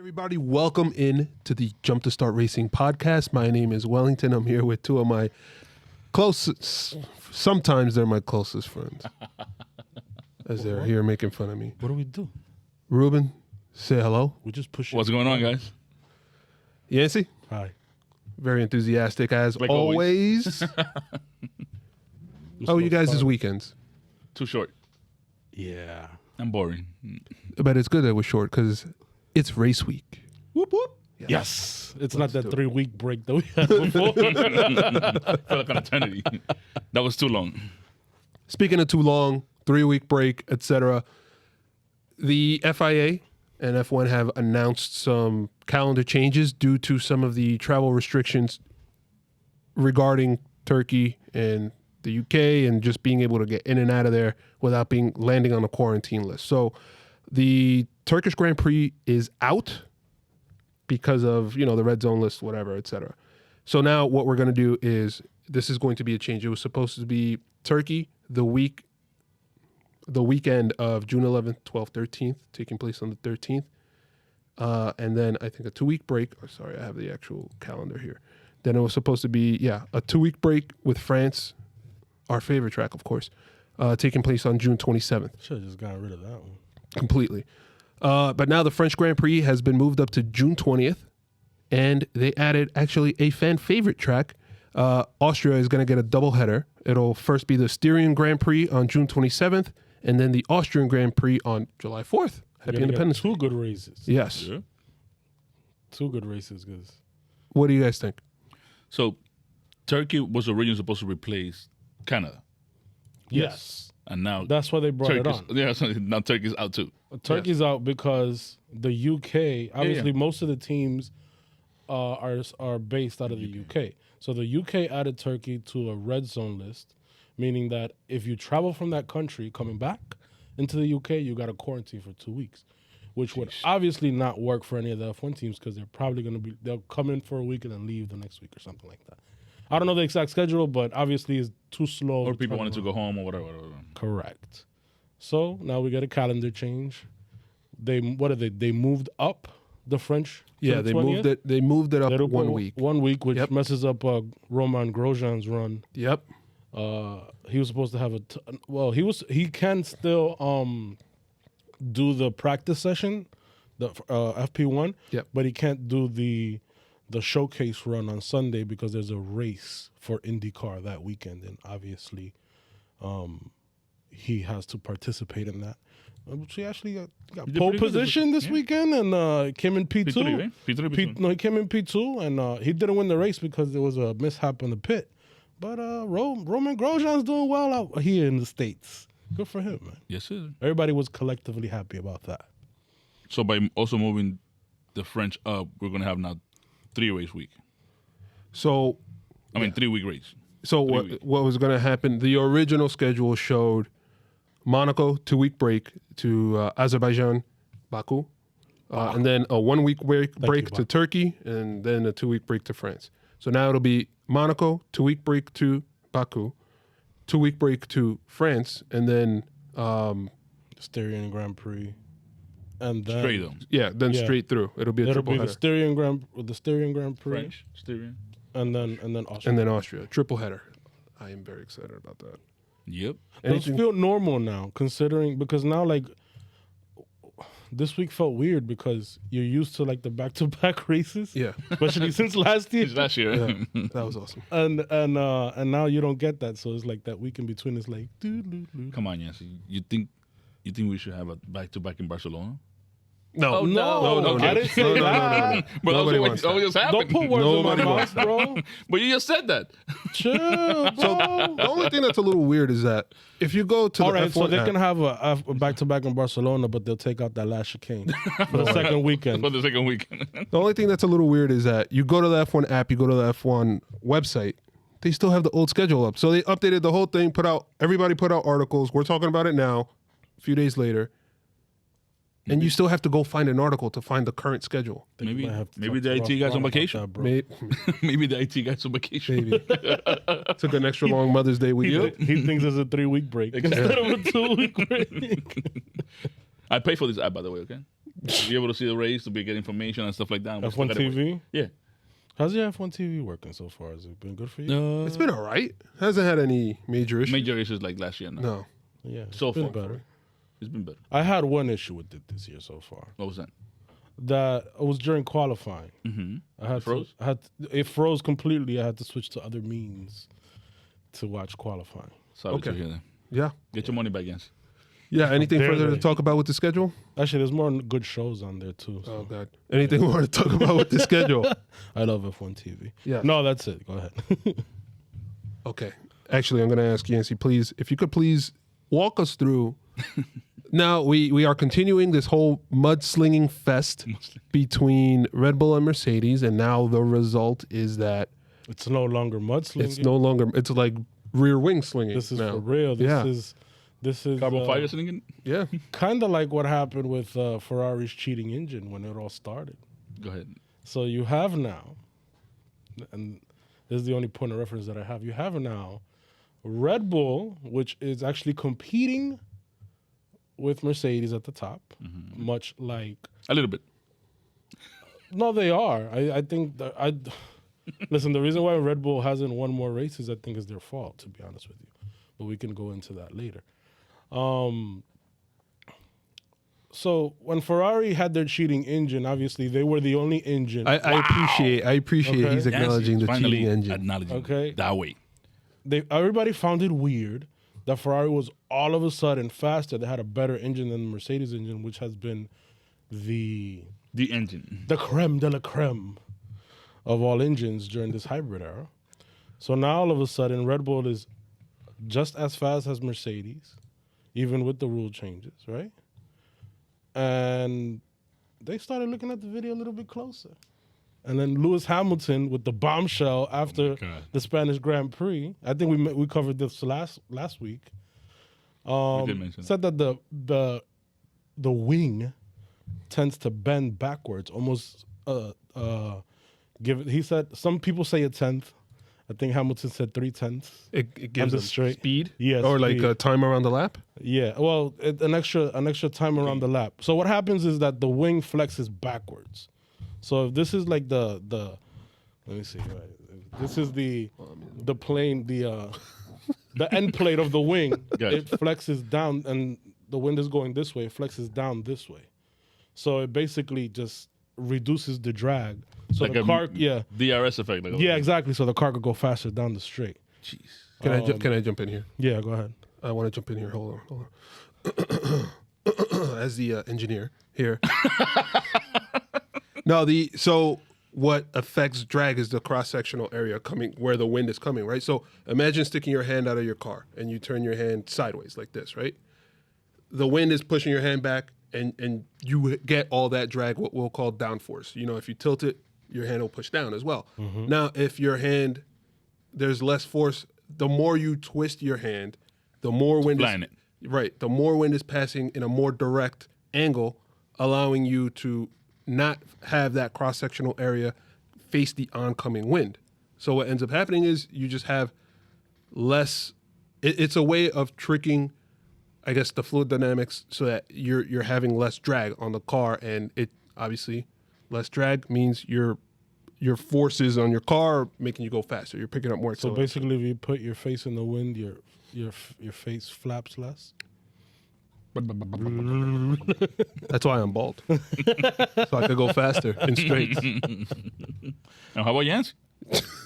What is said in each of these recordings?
Everybody, welcome in to the Jump to Start Racing podcast. My name is Wellington. I'm here with two of my closest, sometimes they're my closest friends, as they're here making fun of me. What do we do? Ruben, say hello. We just push it. What's going on, guys? Yhancy, Hi. very enthusiastic as Like always. How are you guys' weekends? Too short. Yeah. I'm boring. But it's good that we're short because it's race week. Whoop whoop. Yes. It's not that do it. 3-week break that we had before. Felt like an eternity. That was too long. Speaking of too long, 3-week break, etc., the FIA and F1 have announced some calendar changes due to some of the travel restrictions regarding Turkey and the UK and just being able to get in and out of there without landing on a quarantine list. So the Turkish Grand Prix is out because of, the red zone list, whatever, etc. So now what we're going to do is this is going to be a change. It was supposed to be Turkey the weekend of June 11th, 12th, 13th, taking place on the 13th. And then I think a 2-week break. Oh, sorry, I have the actual calendar here. Then it was supposed to be, a 2-week break with France, our favorite track, of course, taking place on June 27th. Should have just gotten rid of that one. Completely. But now the French Grand Prix has been moved up to June 20th, and they added actually a fan favorite track. Austria is going to get a doubleheader. It'll first be the Styrian Grand Prix on June 27th, and then the Austrian Grand Prix on July 4th. Happy Independence Two Week. good races. Yes. Yeah. Two good races, because What do you guys think? So, Turkey was originally supposed to replace Canada. yes. And now That's why they brought it Turkey's, on. yeah, so now Turkey's out too. Turkey's out because the UK, obviously most of the teams are based out of the UK. So the UK added Turkey to a red zone list, meaning that if you travel from that country coming back into the UK, you got to quarantine for 2 weeks, which would obviously not work for any of the F1 teams because they're probably they'll come in for a week and then leave the next week or something like that. I don't know the exact schedule, but obviously it's too slow. Or people wanted to go home or whatever. Correct. So now we get a calendar change. They moved up the French. to Yeah, the they 20th. moved it. They moved it up Little 1 bit- week. 1 week, which Yep. messes up Roman Grosjean's run. Yep. He was supposed to have he can still do the practice session, the FP1. Yep. But he can't do the showcase run on Sunday because there's a race for IndyCar that weekend, and obviously, he has to participate in that. He actually got did pole pretty good position this weekend and came in P2. P3, right? P3. No, he came in P2, and he didn't win the race because there was a mishap in the pit. But Roman Grosjean's doing well out here in the States. Good for him, man. Yes, sir. Everybody was collectively happy about that. So by also moving the French up, we're going to have now 3-race week. So 3-week race. So what was going to happen? The original schedule showed Monaco 2-week break to Azerbaijan, Baku, and then a 1-week break to Turkey, and then a 2-week break to France. So now it'll be Monaco 2-week break to Baku, 2-week break to France, and then Styrian Grand Prix, and then Straight though. straight through. It'll be a it'll triple be the header, Styrian Grand Prix, French, Styrian. and then Austria. and then Austria triple header. I am very excited about that. Yep. Those feel normal now, considering because now this week felt weird because you're used to the back-to-back races. Yeah, Especially since last year. It's last year. that was awesome. And now you don't get that, so it's like that week in between is like doo-doo-doo. Come on, Yhancy. You think we should have a back-to-back in Barcelona? No, Oh, No, okay. I didn't say that. But Nobody that's wants what just Don't happened. put words Nobody in my wants mouth, bro. But you just said that. Chill, bro. The only thing that's a little weird is that if you go to All the right, F1 so they app, can have a back-to-back in Barcelona, but they'll take out that last chicane for the second weekend. For the second week. the only thing that's a little weird is that you go to the F1 app, you go to the F1 website, they still have the old schedule up. So they updated the whole thing, everybody put out articles. We're talking about it now, a few days later. And you still have to go find an article to find the current schedule. Maybe might have to maybe talk the to IT Ross guy's Brown on about vacation. that, bro. Maybe, Maybe the IT guy's on vacation. maybe. Took an extra long Mother's Day weekend. He thinks it's a 3-week break instead of a 2-week break. I pay for this app, by the way, okay? to be able to see the race, to be get information and stuff like that. We still F1 gotta wait. TV? Yeah. How's your F1 TV working so far? Has it been good for you? It's been all right. Hasn't had any major issues. Major issues like last year. No. Yeah, it's So been far. better. It's been better. I had one issue with it this year so far. What was that? That it was during qualifying. Mm-hmm. I had froze? it froze completely. I had to switch to other means to watch qualifying. Sorry Okay. to hear that. Yeah. Get your money back, Yhancy. Yeah. Anything Barely. further to talk about with the schedule? Actually, there's more good shows on there too. So. Oh God. Anything more to talk about with the schedule? I love F1 TV. Yeah. No, that's it. Go ahead. Okay. Actually, I'm going to ask Yhancy, please, if you could please walk us through. Now, we are continuing this whole mudslinging fest between Red Bull and Mercedes, and now the result is that It's no longer mudslinging. it's no longer, it's like rear wing slinging. This is now. for real. This is Carbon fiber slinging? Yeah. kind of like what happened with Ferrari's cheating engine when it all started. Go ahead. So you have now, and this is the only point of reference that I have. You have now Red Bull, which is actually competing with Mercedes at the top, much like. A little bit. No, they are. I think that listen. The reason why Red Bull hasn't won more races, I think, is their fault. To be honest with you, but we can go into that later. So when Ferrari had their cheating engine, obviously they were the only engine. I appreciate Okay. he's acknowledging the Finally cheating engine. Acknowledging Okay. that way. Everybody found it weird that Ferrari was all of a sudden faster. They had a better engine than the Mercedes engine, which has been the engine. creme de la creme of all engines during this hybrid era. So now all of a sudden Red Bull is just as fast as Mercedes, even with the rule changes, right? And they started looking at the video a little bit closer. And then Lewis Hamilton with the bombshell after God. the Spanish Grand Prix. I think we covered this last week. We did mention Said that the wing tends to bend backwards, almost he said some people say a tenth. I think Hamilton said 3/10. It gives the them straight. speed, Yes, or like speed. time around the lap. Yeah, well, an extra time around the lap. So what happens is that the wing flexes backwards. So if this is like the let me see, right? If this is the plane, the end plate of the wing. Gotcha. It flexes down, and the wind is going this way. It flexes down this way. So it basically just reduces the drag. So Like the a car, DRS effect. Like yeah, exactly. So the car could go faster down the straight. Jeez. Can I jump in here? Yeah, go ahead. I want to jump in here. Hold on. As the engineer here. So what affects drag is the cross-sectional area coming where the wind is coming, right? So imagine sticking your hand out of your car and you turn your hand sideways like this, right? The wind is pushing your hand back and you get all that drag, what we'll call downforce. You know, if you tilt it, your hand will push down as well. Now, if your hand, there's less force, the more you twist your hand, the more wind flying is, it. Right, the more wind is passing in a more direct angle, allowing you to not have that cross-sectional area face the oncoming wind. So what ends up happening is you just have less. It's a way of tricking, I guess, the fluid dynamics so that you're having less drag on the car, and it obviously less drag means your forces on your car are making you go faster. You're picking up more So acceleration. basically, if you put your face in the wind, your face flaps less. That's why I'm bald, so I could go faster in straights. Now, how about Yhancy?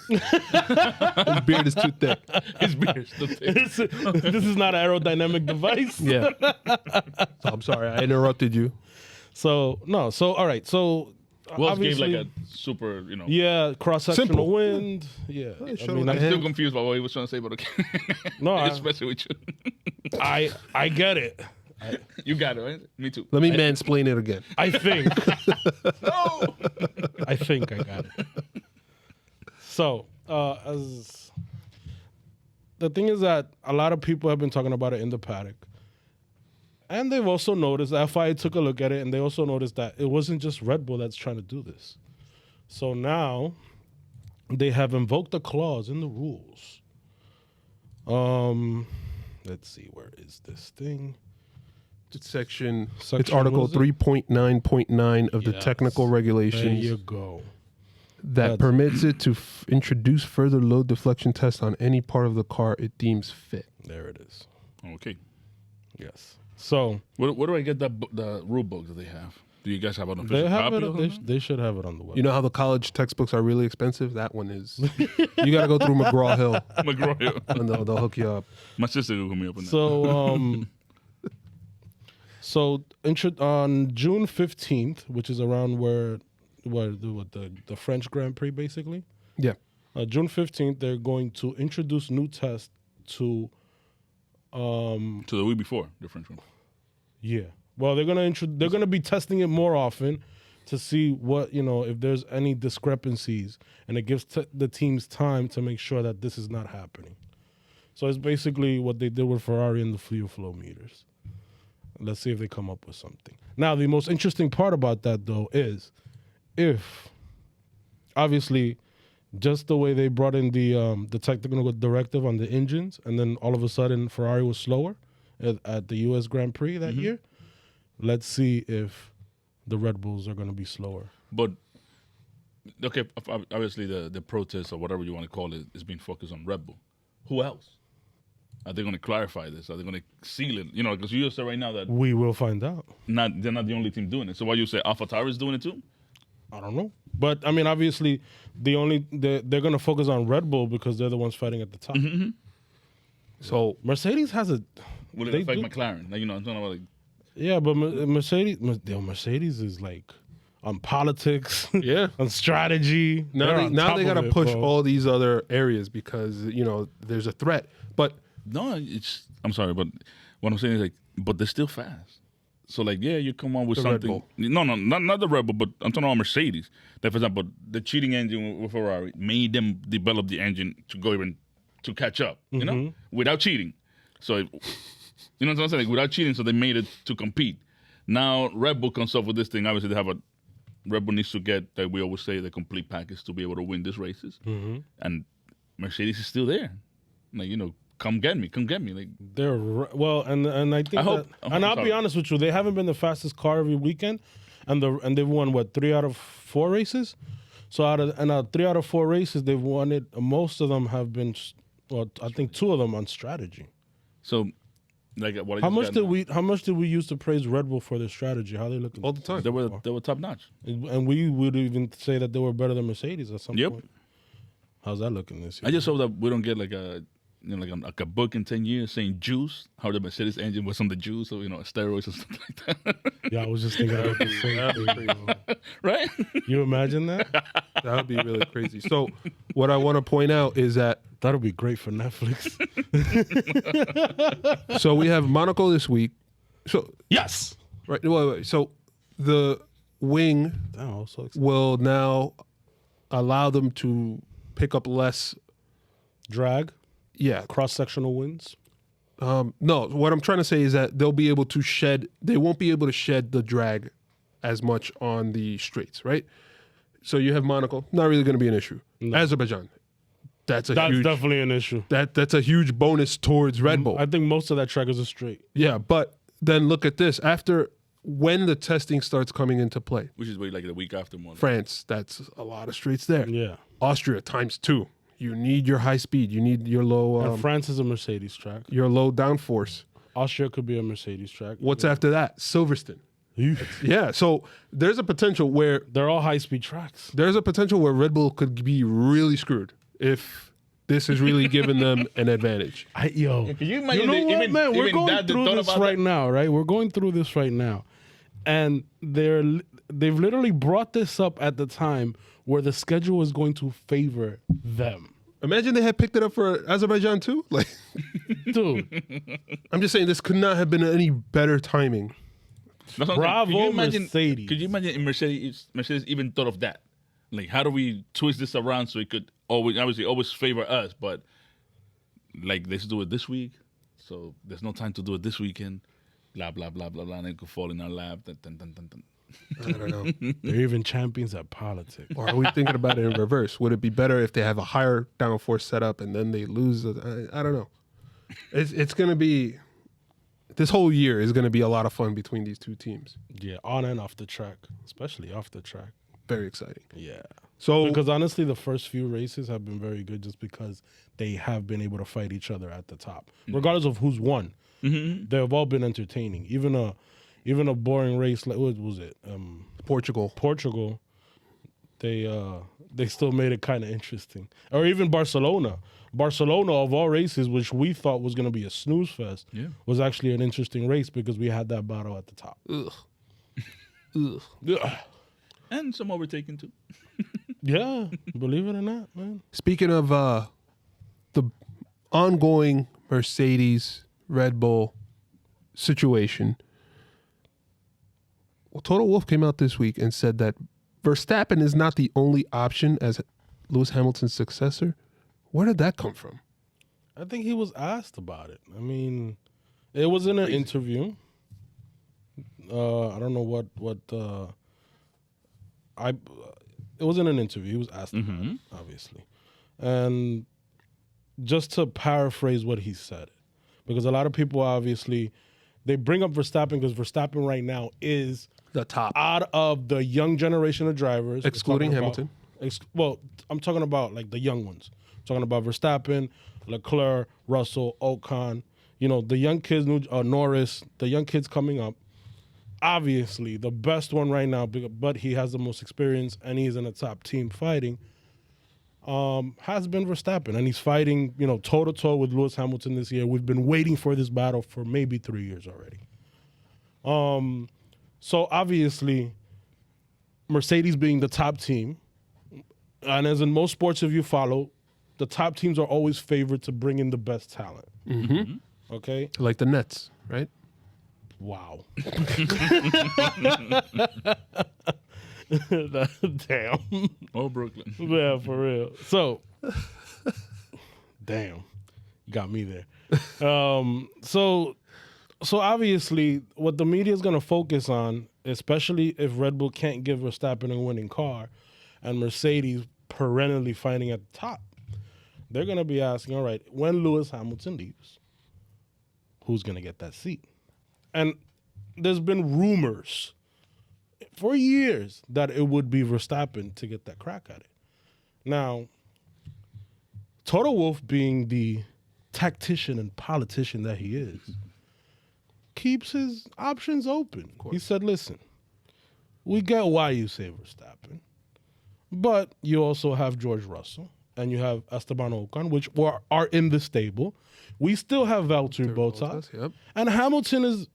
His beard is too thick. His beard. this is not an aerodynamic device. Yeah. So I'm sorry, I interrupted you. So no. So all right. So Wells gave obviously, like a super, yeah, cross-sectional Simple. wind. Yeah. I showed mean, him I'm the still confused by what he was trying to say, but okay. No, Especially with you. I get it. You got it, right? Me too. Let me mansplain it again. I think. No! I think I got it. So, as the thing is that a lot of people have been talking about it in the paddock. And they've also noticed, the FIA took a look at it, and they also noticed that it wasn't just Red Bull that's trying to do this. So now, they have invoked a clause in the rules. Let's see, where is this thing? section. It's Section, Article what is it? 3.9.9 of the Yes. technical There regulations you go. that That's- permits it to introduce further load deflection tests on any part of the car it deems fit. There it is. Okay. Yes. So Where do I get the rule book that they have? Do you guys have an official they have copy it. of They, them? they should have it on the website. You know how the college textbooks are really expensive? That one is. You got to go through McGraw-Hill, McGraw. and they'll hook you up. My sister will hook me up on that. On June 15th, which is around where the French Grand Prix basically. Yeah. June 15th, they're going to introduce new tests to. To the week before, the French one. Yeah. Well, they're gonna be testing it more often to see what if there's any discrepancies, and it gives the teams time to make sure that this is not happening. So it's basically what they did with Ferrari and the fuel flow meters. Let's see if they come up with something. Now, the most interesting part about that though is if obviously just the way they brought in the technical directive on the engines, and then all of a sudden Ferrari was slower at the U.S. Grand Prix that year. Let's see if the Red Bulls are going to be slower. But okay, obviously the protest or whatever you want to call it is being focused on Red Bull. Who else? Are they going to clarify this? Are they going to seal it? Because you said right now that We will find out. they're not the only team doing it. So why you say AlphaTauri is doing it too? I don't know. But, I mean, obviously, they're going to focus on Red Bull because they're the ones fighting at the top. So Mercedes has a... Will it They affect do- McLaren? I'm talking about Yeah, but Mercedes is like on politics, yeah. on strategy. Now they got to push all these other areas because there's a threat. But no. I'm sorry, but what I'm saying is but they're still fast. So you come on with The Red something. Bull. No, not the Red Bull, but I'm talking about Mercedes. Like, for example, the cheating engine with Ferrari made them develop the engine to catch up. Without cheating. So. You know what I'm saying? Without cheating, so they made it to compete. Now Red Bull comes up with this thing. Obviously, Red Bull needs to get, like we always say, the complete package to be able to win these races. And Mercedes is still there. Come get me. Like And I think I hope- and I'll be honest with you, they haven't been the fastest car every weekend, and they've won 3 out of 4 races. So out of 3 out of 4 races, they've won it. Most of them have been, I think 2 of them on strategy. so, what I How just got much did we use to praise Red Bull for their strategy? How they looking all the time. they were top notch. and we would even say that they were better than Mercedes at some Yep. point. How's that looking this year? I just hope that we don't get like a book in 10 years saying juice, how the Mercedes engine was on the juice, or steroids and stuff like that. Yeah, I was just thinking about the same thing. Right? You imagine that? That would be really crazy. So what I want to point out is that That'll be great for Netflix. so we have Monaco this week. So Yes. right, wait. So the wing Oh, so excited. will now allow them to pick up less. Drag, Yeah. cross-sectional wins. No, what I'm trying to say is that they'll be able to shed. They won't be able to shed the drag as much on the straights, right? So you have Monaco, not really going to be an issue. Azerbaijan, that's huge. Definitely an issue. That's a huge bonus towards Red Bull. I think most of that track is a straight. Yeah, but then look at this. After when the testing starts coming into play, Which is like the week after Monaco. France, that's a lot of straights there. Yeah. Austria ×2. You need your high speed. You need your low And France is a Mercedes track. your low downforce. Austria could be a Mercedes track. What's after that? Silverstone. Yeah, so there's a potential where They're all high-speed tracks. Red Bull could be really screwed if this is really giving them an advantage. Can you You imagine know what, even, man? We're even going that they through thought this about right that? now, right? We're going through this right now. And they've literally brought this up at the time where the schedule is going to favor them. Imagine they had picked it up for Azerbaijan too. Like, Dude, I'm just saying this could not have been any better timing. That's what I'm saying. Bravo, Could you imagine, Mercedes. Could you imagine if Mercedes even thought of that? Like, how do we twist this around so it could always favor us, but like let's do it this week, so there's no time to do it this weekend. Blah blah blah blah blah, and it could fall in our lap. Dun, dun, dun, dun, dun. I don't know. they're even champions at politics. Or are we thinking about it in reverse? Would it be better if they have a higher downforce setup and then they lose? I don't know. It's going to be this whole year is going to be a lot of fun between these two teams. Yeah, on and off the track, especially off the track. Very exciting. Yeah. So Because honestly, the first few races have been very good just because they have been able to fight each other at the top. Regardless of who's won, they've all been entertaining. Even a boring race like, what was it? Portugal. They still made it kind of interesting. Or even Barcelona. Barcelona, of all races, which we thought was going to be a snooze fest, was actually an interesting race because we had that battle at the top. Ugh. Ugh. Yeah. And some overtaking too. Yeah, believe it or not, man. Speaking of the ongoing Mercedes Red Bull situation, well, Toto Wolff came out this week and said that Verstappen is not the only option as Lewis Hamilton's successor. Where did that come from? I think he was asked about it. I mean, it was in an interview. I don't know what it was in an interview. He was asked about it, obviously. And just to paraphrase what he said, because a lot of people obviously, they bring up Verstappen because Verstappen right now is The top. out of the young generation of drivers. Excluding we're talking Hamilton. well, I'm talking about like the young ones. I'm talking about Verstappen, Leclerc, Russell, Ocon. You know, the young kids, Norris, the young kids coming up. Obviously, the best one right now, but he has the most experience and he's in a top team fighting, has been Verstappen. And he's fighting, toe-to-toe with Lewis Hamilton this year. We've been waiting for this battle for maybe 3 years already. So obviously, Mercedes being the top team, and as in most sports, if you follow, the top teams are always favored to bring in the best talent. Mm-hmm. Okay? Like the Nets, right? Wow. Damn. Oh, Brooklyn. Yeah, for real. So, damn, you got me there. So obviously, what the media is going to focus on, especially if Red Bull can't give Verstappen a winning car, and Mercedes perennially fighting at the top, they're going to be asking, all right, when Lewis Hamilton leaves, who's going to get that seat? And there's been rumors for years that it would be Verstappen to get that crack at it. Now, Toto Wolff, being the tactician and politician that he is, keeps his options open. He said, listen, we get why you say Verstappen, but you also have George Russell and you have Esteban Ocon, which are in the stable. We still have Valtteri Bottas. Yep. And Hamilton is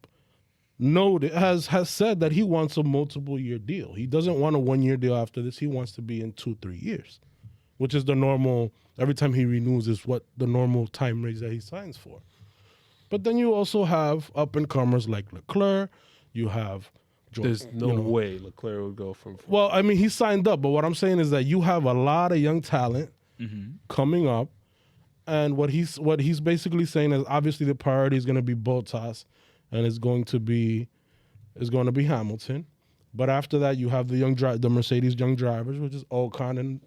has said that he wants a multiple-year deal. He doesn't want a one-year deal after this. He wants to be in 2-3 years, which is the normal. Every time he renews is what the normal time range that he signs for. But then you also have up-and-comers like Leclerc. You have George. There's no way Leclerc would go from. Well, I mean, he signed up, but what I'm saying is that you have a lot of young talent coming up, and what he's basically saying is obviously the priority is going to be Bottas, and it's going to be Hamilton, but after that you have the Mercedes young drivers, which is Ocon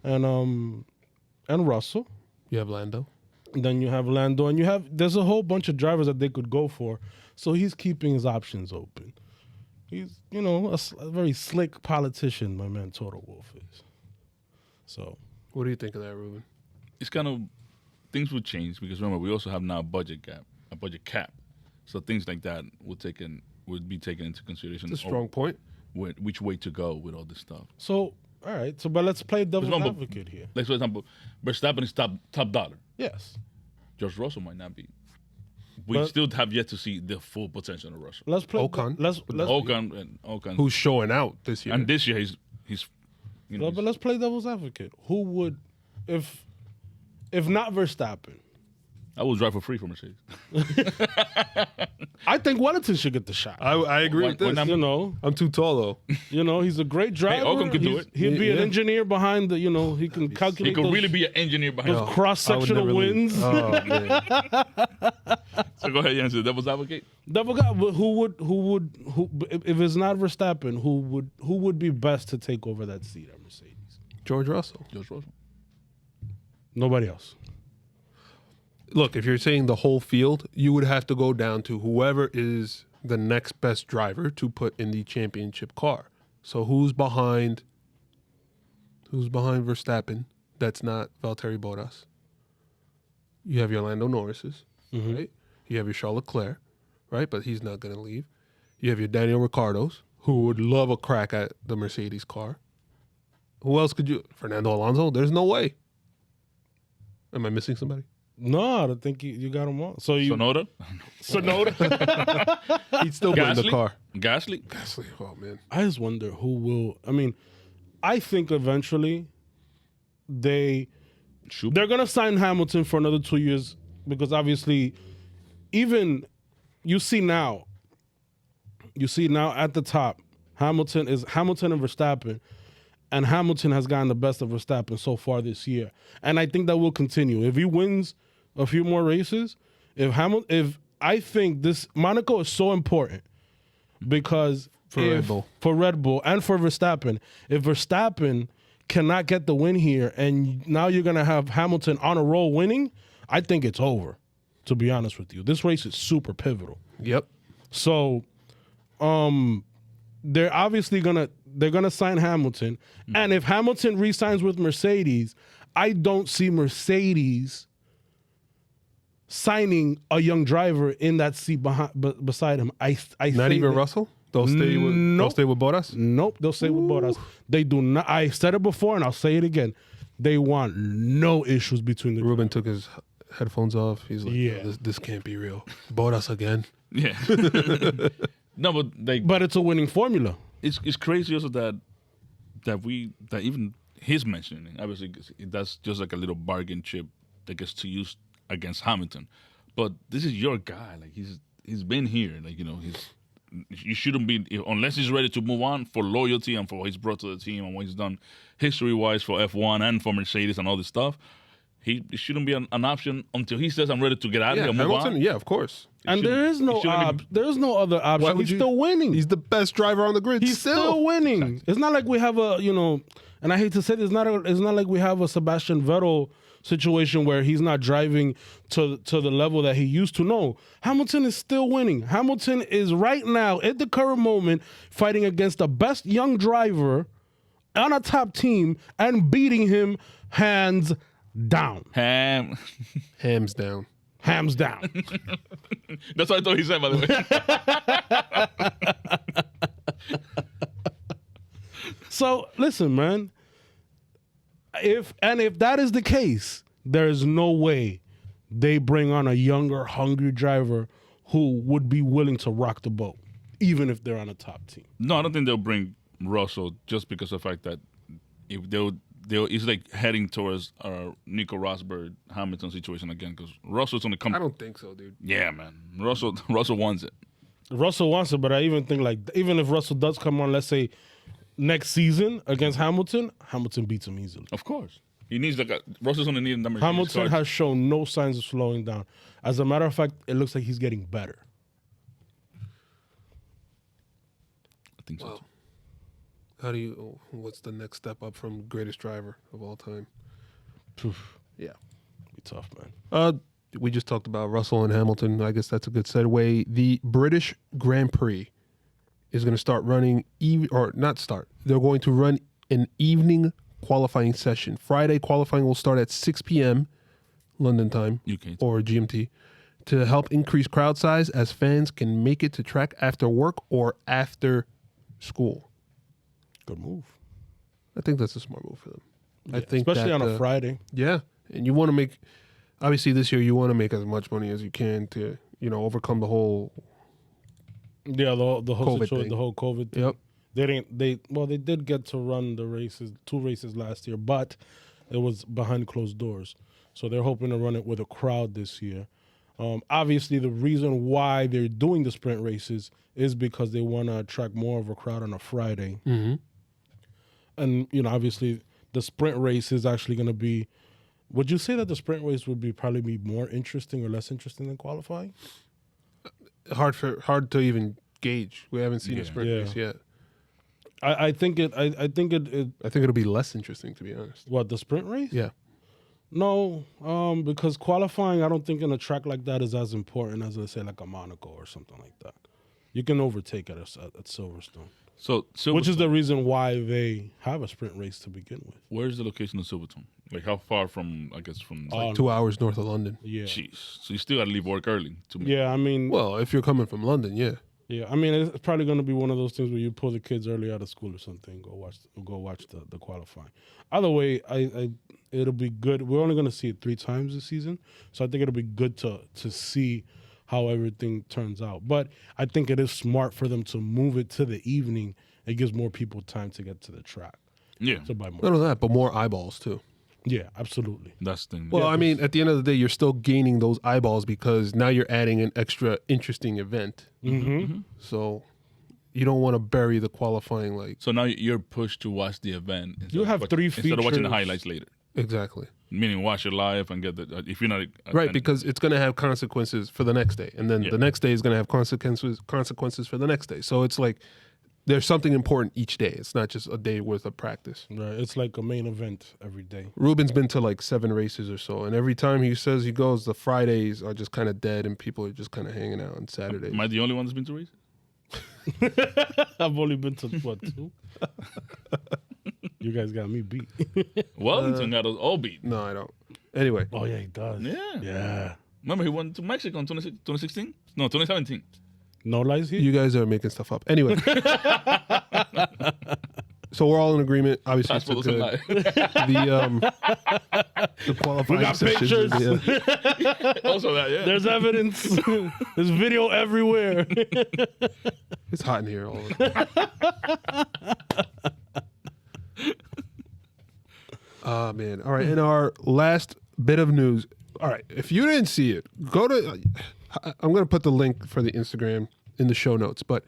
and Russell. You have Lando. And then you have Lando, and there's a whole bunch of drivers that they could go for. So he's keeping his options open. He's a very slick politician, my man Toto Wolff is. So What do you think of that, Ruben? It's kind of, things will change because remember, we also have now a budget cap. So things like that would be taken into consideration. It's a strong point. Which way to go with all this stuff. all right. So, but let's play devil's advocate here. Like, for example, Verstappen is top dollar. Yes. George Russell might not be. We still have yet to see the full potential of Russell. Let's play Ocon. Ocon. Who's showing out this year? And this year he's But let's play devil's advocate. Who would, if not Verstappen? I will drive for free for Mercedes. I think Wellington should get the shot. I agree with this. I'm too tall though. He's a great driver. Ocon could do it. He'd be an engineer behind the. He can calculate. He could really be an engineer behind those cross-sectional wins. Oh man. So go ahead, Yhancy. Devil's advocate. Who if it's not Verstappen, who would be best to take over that seat at Mercedes? George Russell. George Russell. Nobody else. look, if you're saying the whole field, you would have to go down to whoever is the next best driver to put in the championship car. So who's behind Verstappen? That's not Valtteri Bottas. You have your Lando Norris's, right? You have your Charles Leclerc, right? But he's not going to leave. You have your Daniel Ricciardo's, who would love a crack at the Mercedes car. Who else could you? Fernando Alonso? There's no way. Am I missing somebody? No, I think you got him on. So you Sonoda? He'd still be in the car. Gasly? Gasly, oh man. I just wonder who will. I mean, I think eventually they're gonna sign Hamilton for another 2 years because obviously, even you see now at the top, Hamilton and Verstappen, and Hamilton has gotten the best of Verstappen so far this year, and I think that will continue if he wins a few more races. If I think this Monaco is so important because for Red Bull and for Verstappen, if Verstappen cannot get the win here, and now you're gonna have Hamilton on a roll winning, I think it's over. To be honest with you, this race is super pivotal. Yep. So, they're obviously gonna sign Hamilton, and if Hamilton re-signs with Mercedes, I don't see Mercedes signing a young driver in that seat beside him. I Not even Russell? They'll stay with Bottas? Nope, they'll stay with Bottas. They do not. I said it before, and I'll say it again. They want no issues between the. Ruben took his headphones off. He's like, Yeah. this can't be real. Bottas again. Yeah. No, But it's a winning formula. it's crazy also that even he's mentioning, obviously that's just like a little bargain chip that gets to use against Hamilton. But this is your guy. Like he's been here. Like, you shouldn't be, unless he's ready to move on for loyalty and for what he's brought to the team and what he's done history-wise for F1 and for Mercedes and all this stuff. He shouldn't be an option until he says, I'm ready to get out of here and move on. Yeah, of course. And there is no other option. He's still winning. He's the best driver on the grid. He's still winning. Exactly. It's not like we have and I hate to say this, it's not like we have a Sebastian Vettel situation where he's not driving to the level that he used to. No, Hamilton is still winning. Hamilton is right now, at the current moment, fighting against the best young driver on a top team and beating him hands down. Hams down. Hams down. That's what I thought he said, by the way. So listen, man. If that is the case, there is no way they bring on a younger, hungry driver who would be willing to rock the boat, even if they're on a top team. No, I don't think they'll bring Russell just because of the fact that if it's like heading towards Nico Rosberg Hamilton situation again, because Russell's going to come. I don't think so, dude. Yeah, man. Russell wants it. Russell wants it, but I even think even if Russell does come on, let's say next season against Hamilton beats him easily. Of course. He needs Russell's going to need a number. Hamilton has shown no signs of slowing down. As a matter of fact, it looks like he's getting better. I think so. Wow. What's the next step up from greatest driver of all time? Yeah. Be tough, man. We just talked about Russell and Hamilton. I guess that's a good segue. The British Grand Prix is going to start running, they're going to run an evening qualifying session. Friday qualifying will start at 6 p.m. London time UK. or GMT to help increase crowd size as fans can make it to track after work or after school. Good move. I think that's a smart move for them. Yeah, I think especially on a Friday. Yeah, and you want to make, obviously this year you want to make as much money as you can to overcome the whole. Yeah, the whole COVID situation, thing. the whole COVID thing. Yep. They did get to run the races, 2 races last year, but it was behind closed doors. So they're hoping to run it with a crowd this year. Obviously, the reason why they're doing the sprint races is because they want to attract more of a crowd on a Friday. Mm-hmm. And, obviously, the sprint race is actually going to be. Would you say that the sprint race would probably be more interesting or less interesting than qualifying? Hard to even gauge. We haven't seen a sprint race yet. I think it. I think it'll be less interesting, to be honest. What, the sprint race? Yeah. No, because qualifying, I don't think in a track like that is as important as, let's say, like a Monaco or something like that. You can overtake at Silverstone, So which is Silverstone, the reason why they have a sprint race to begin with. where's the location of Silverstone? Like how far from? I guess from. 2 hours north of London. Yeah, Jeez. So you still gotta leave work early to make. yeah. I mean, Well, if you're coming from London, yeah. yeah. I mean, it's probably going to be one of those things where you pull the kids early out of school or something, go watch the qualifying. Either way, it'll be good. We're only going to see it 3 times this season, so I think it'll be good to see how everything turns out. But I think it is smart for them to move it to the evening. It gives more people time to get to the track Yeah. to buy more. Not only that, but more eyeballs too. Yeah, absolutely. That's the thing. Well, I mean, at the end of the day, you're still gaining those eyeballs because now you're adding an extra interesting event. Mm-hmm. So you don't want to bury the qualifying like So now you're pushed to watch the event. You have 3 instead of watching the features. highlights later. exactly. Meaning watch it live and get the if you're not Right, attending. because it's going to have consequences for the next day, and then Yeah. the next day is going to have consequences for the next day. So it's like there's something important each day. It's not just a day worth of practice. Right. It's like a main event every day. Ruben's been to like 7 races or so, and every time he says he goes, the Fridays are just kind of dead, and people are just kind of hanging out on Saturdays. Am I the only one that's been to race? I've only been to what 2? You guys got me beat. Wellington got us all beat. No, I don't. Anyway, Oh yeah, he does. Yeah. Yeah. Remember he went to Mexico in 2016? No, 2017. No lies here. you guys are making stuff up. Anyway, so we're all in agreement. Obviously, it's Passport a doesn't good. lie. The qualifying We got sessions, pictures. yeah. Also that, yeah. There's evidence. There's video everywhere. It's hot in here. All the time. Oh man! All right, in our last bit of news. All right, if you didn't see it, go to. I'm going to put the link for the Instagram in the show notes. But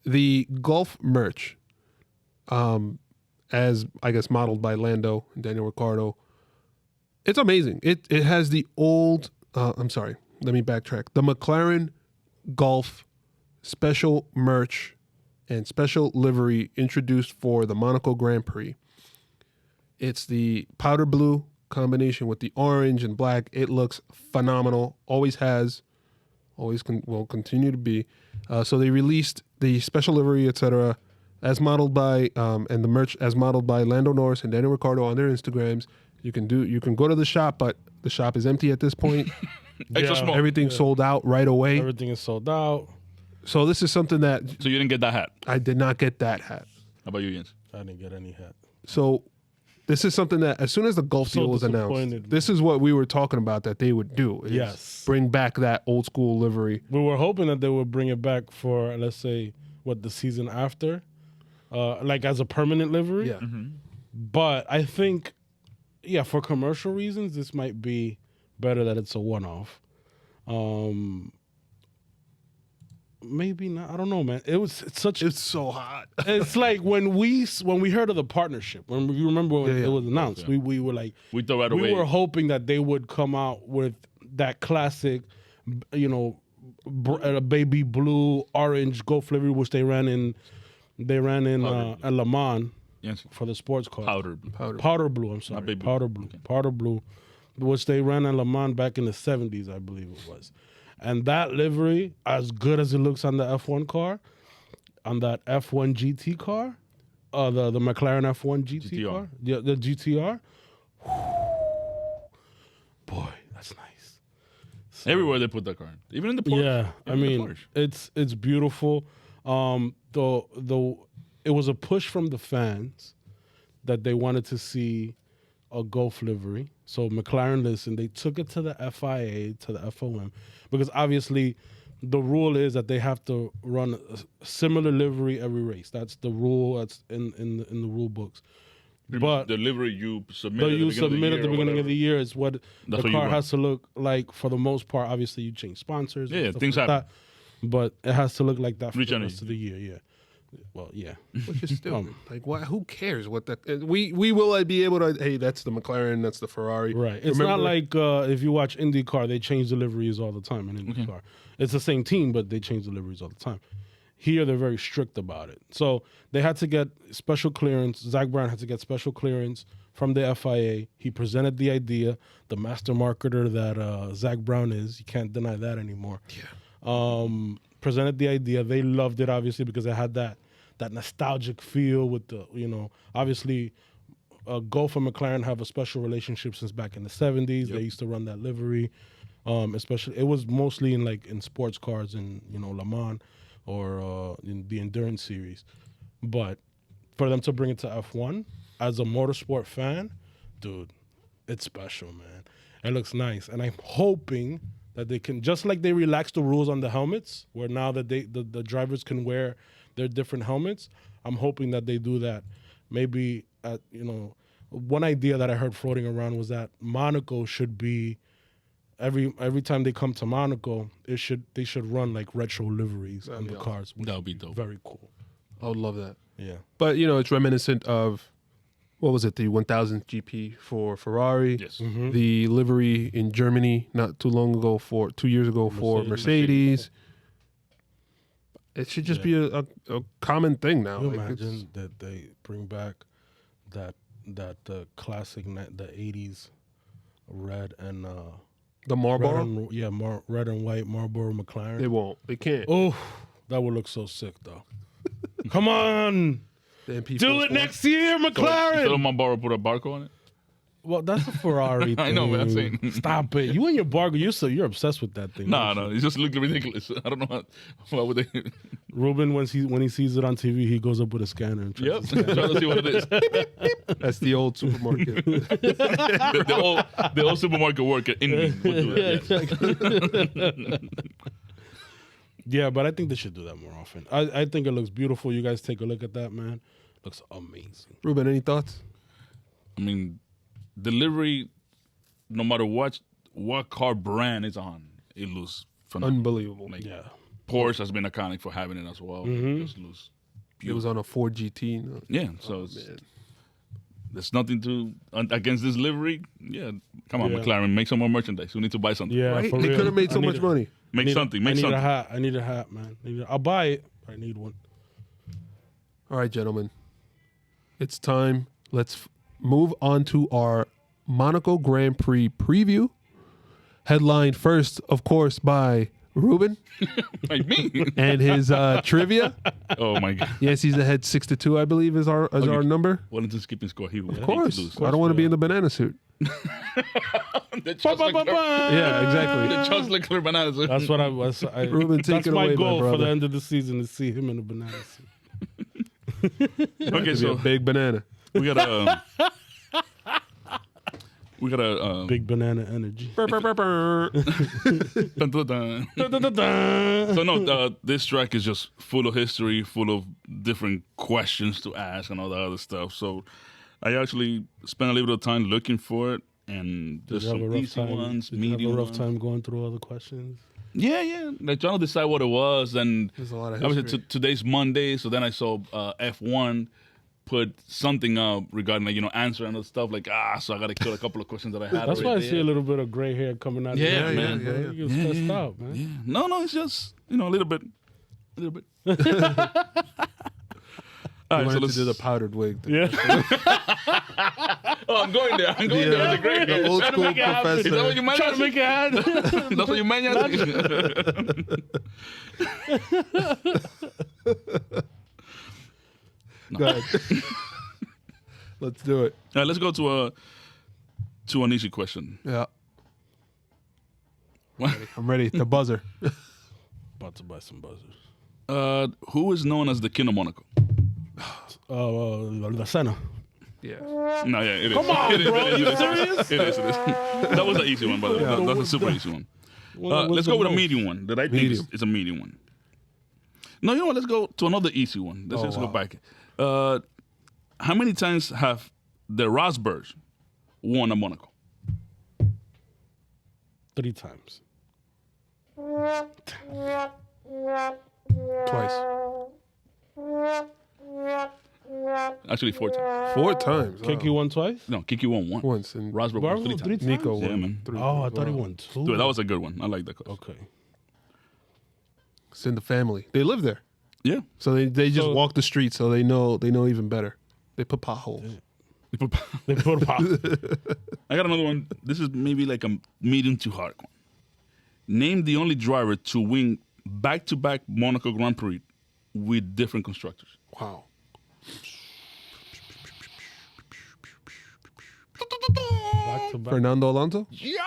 the golf merch, as I guess modeled by Lando and Daniel Ricciardo, it's amazing. It has the old. I'm sorry. Let me backtrack. The McLaren golf special merch and special livery introduced for the Monaco Grand Prix. It's the powder blue combination with the orange and black. It looks phenomenal. Always has. Will continue to be. So they released the special livery, etc., as modeled by and the merch as modeled by Lando Norris and Daniel Ricciardo on their Instagrams. You can go to the shop, but the shop is empty at this point. Extra small. Everything's sold out right away. Everything is sold out. So this is something that So you didn't get that hat. I did not get that hat. How about you, Jens? I didn't get any hat. So this is something that as soon as the golf So deal was announced, disappointed. this is what we were talking about that they would do. Is Yes. bring back that old school livery. We were hoping that they would bring it back for, let's say, the season after, like as a permanent livery. Yeah. But I think, for commercial reasons, this might be better that it's a one-off. Maybe not. I don't know, man. It's so hot. it's like when we heard of the partnership. When you remember when Yeah. it was announced, we were like, We thought right we away. were hoping that they would come out with that classic, a baby blue orange Golf livery, which they ran in at Le Mans Yes. for the sports car. Powder blue. Powder blue. I'm sorry, baby blue. powder blue. Powder blue, which they ran at Le Mans back in the 70s, I believe it was. And that livery, as good as it looks on the F1 car, on that F1 GT car, the McLaren F1 GT GTR. car, the GTR. Boy, that's nice. Everywhere they put that car. Even in the Porsche. Yeah, I Even in the mean, Porsche. it's beautiful. It was a push from the fans that they wanted to see a Golf livery. So McLaren listened. They took it to the FIA, to the FOM, because obviously the rule is that they have to run a similar livery every race. That's the rule. That's in the rule books. But the livery you submit that at the you beginning of the submit year at the or beginning of whatever. the year is what That's the what you car run. has to look like. For the most part, obviously you change sponsors. and Yeah, stuff things like happen. that, but it has to look like that for Reach the on rest it. of the year. Yeah. Well, yeah. Which is stupid. Like, what? Who cares what that? We will be able to. Hey, that's the McLaren. That's the Ferrari. Right. It's not like if you watch IndyCar, they change deliveries all the time in IndyCar. It's the same team, but they change deliveries all the time. Here, they're very strict about it. So they had to get special clearance. Zach Brown had to get special clearance from the FIA. He presented the idea. The master marketer that Zach Brown is, you can't deny that anymore. Yeah. Presented the idea. They loved it, obviously, because it had that nostalgic feel with the, obviously, Gulf and McLaren have a special relationship since back in the 70s. Yep. They used to run that livery. Especially, it was mostly in sports cars in, Le Mans or in the endurance series. But for them to bring it to F1 as a motorsport fan, dude, it's special, man. It looks nice. And I'm hoping that they can, just like they relaxed the rules on the helmets, where now that the drivers can wear their different helmets, I'm hoping that they do that. Maybe, one idea that I heard floating around was that Monaco should be, every time they come to Monaco, they should run like retro liveries on the cars. That would be dope. Very cool. I would love that. Yeah. But, it's reminiscent of, what was it, the 1000 GP for Ferrari. Yes. Mm-hmm. The livery in Germany not too long ago, 2 years ago, for Mercedes. It should just be a common thing now. Can you imagine that they bring back that classic, the 80s red and... the Marlboro? Red and white Marlboro McLaren. They won't. They can't. Oh, that would look so sick, though. Come on. Do it next year, McLaren. So my bar put a barcode on it? Well, that's a Ferrari thing. I know, but I'm saying. Stop it. You and your Bargo, you're obsessed with that thing. No, it just looked ridiculous. I don't know why would they. Ruben, when he sees it on TV, he goes up with a scanner and tries to scan trying to see what it is. That's the old supermarket. the old supermarket worker in me would do that. Exactly. Yeah, but I think they should do that more often. I think it looks beautiful. You guys take a look at that, man. Looks amazing. Ruben, any thoughts? I mean, delivery, no matter what car brand it's on, it looks phenomenal. Unbelievable. Yeah. Porsche has been iconic for having it as well. Mm-hmm. It just looks It was on a Ford GT. Yeah, so there's nothing against this livery. Yeah, come on, McLaren, make some more merchandise. We need to buy something. Yeah, Right? for They real. could have made so much money. Make something. I need a hat. I need a hat, man. I'll buy it. I need one. All right, gentlemen. It's time. Let's move on to our Monaco Grand Prix preview. Headlined first, of course, by Ruben Like me. and his trivia. Oh my God. Yes, he's ahead 6-2, I believe, is our number. Wellington skipping score. Of course. I don't want to be in the banana suit. The chocolate Yeah, exactly. The chocolate clear bananas. That's what I Ruben, take that's it my away, goal my for the brother. end of the season to see him in a banana suit. Okay, Be so a big banana. we got a Big banana energy. Burr, burr, burr, burr. dun, dun, dun. So no, this track is just full of history, full of different questions to ask and all that other stuff. So I actually spent a little bit of time looking for it, and there's some easy ones, Did you medium have a rough ones. time going through all the questions? Yeah, like trying to decide what it was. And There's a lot of obviously history. today's Monday, so then I saw F1 put something up regarding answering and stuff so I got to kill a couple of questions that I had. That's why I already see a little bit of gray hair coming out. Yeah, of your man. head, bro. Yeah. You get stressed out, man. Yeah. No, it's just a little bit. All right, Learn so to let's do the powdered wig thing. Yeah. Oh, I'm going there. I'm going there with the gray hair. The old school Is that professor. what you meant? Trying to make it happen. That's what you meant? Go ahead. Let's do it. All right, let's go to an easy question. Yeah, What? I'm ready. The buzzer. About to buy some buzzers. Who is known as the King of Monaco? La Senna. Yeah. No, yeah, it is. Come on, It is, bro. it is, You it is. serious? It is. That was an easy one, by the way. That's a super easy one. Let's go with a medium one that I think is a medium one. No, you know what? Let's go to another easy one. Let's just go back. How many times have the Rosbergs won at Monaco? 3 times. Twice. Actually, 4 times. 4 times. Kiki won twice? No, Kiki won 1. Once. And Rosberg won 3 Three times. Nico Yeah, won man. 3. Oh, I thought he won 2. Dude, that was a good one. I like that. Okay. It's in the family. They live there. Yeah. So they just So- walk the street, so they know even better. They put potholes. They put pop. I got another one. This is maybe like a medium to hard one. Name the only driver to win back-to-back Monaco Grand Prix with different constructors. Wow. Back to back. Fernando Alonso? Yeah.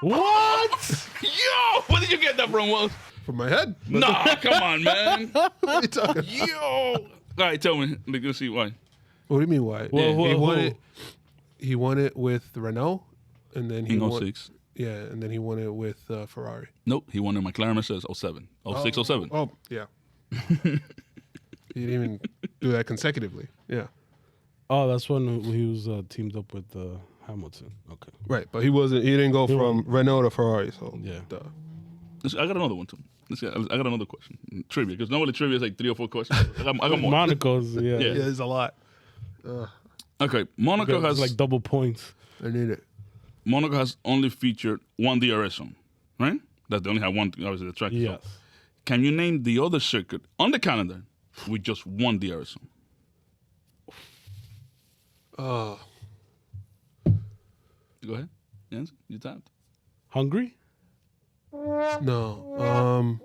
What? Yo, where did you get that from, Wells? From my head. Nah, come on, man. What are you talking about? Yo. All right, tell me. Let's see why. What do you mean why? Whoa, whoa, he won whoa. it. He won it with Renault, and then he In won. 06. Yeah, and then he won it with Ferrari. Nope, he won in McLaren Mercedes 07. 06, 07. Oh, yeah. He didn't even do that consecutively. Yeah. Oh, that's when he was teamed up with Hamilton. Okay. Right, but he wasn't. He didn't go from Renault to Ferrari. So Yeah. duh. I got another one, too. I got another question. Trivia, because normally trivia is like 3 or 4 questions. I got more. Monaco's, yeah. Yeah. Yeah, there's a lot. Okay, Monaco It's has like double points. I need it. Monaco has only featured one DRS zone, right? That they only have one, obviously, the track. zone. Yes. Can you name the other circuit on the calendar with just one DRS zone? Go ahead. Yes, you tapped. Hungry? No.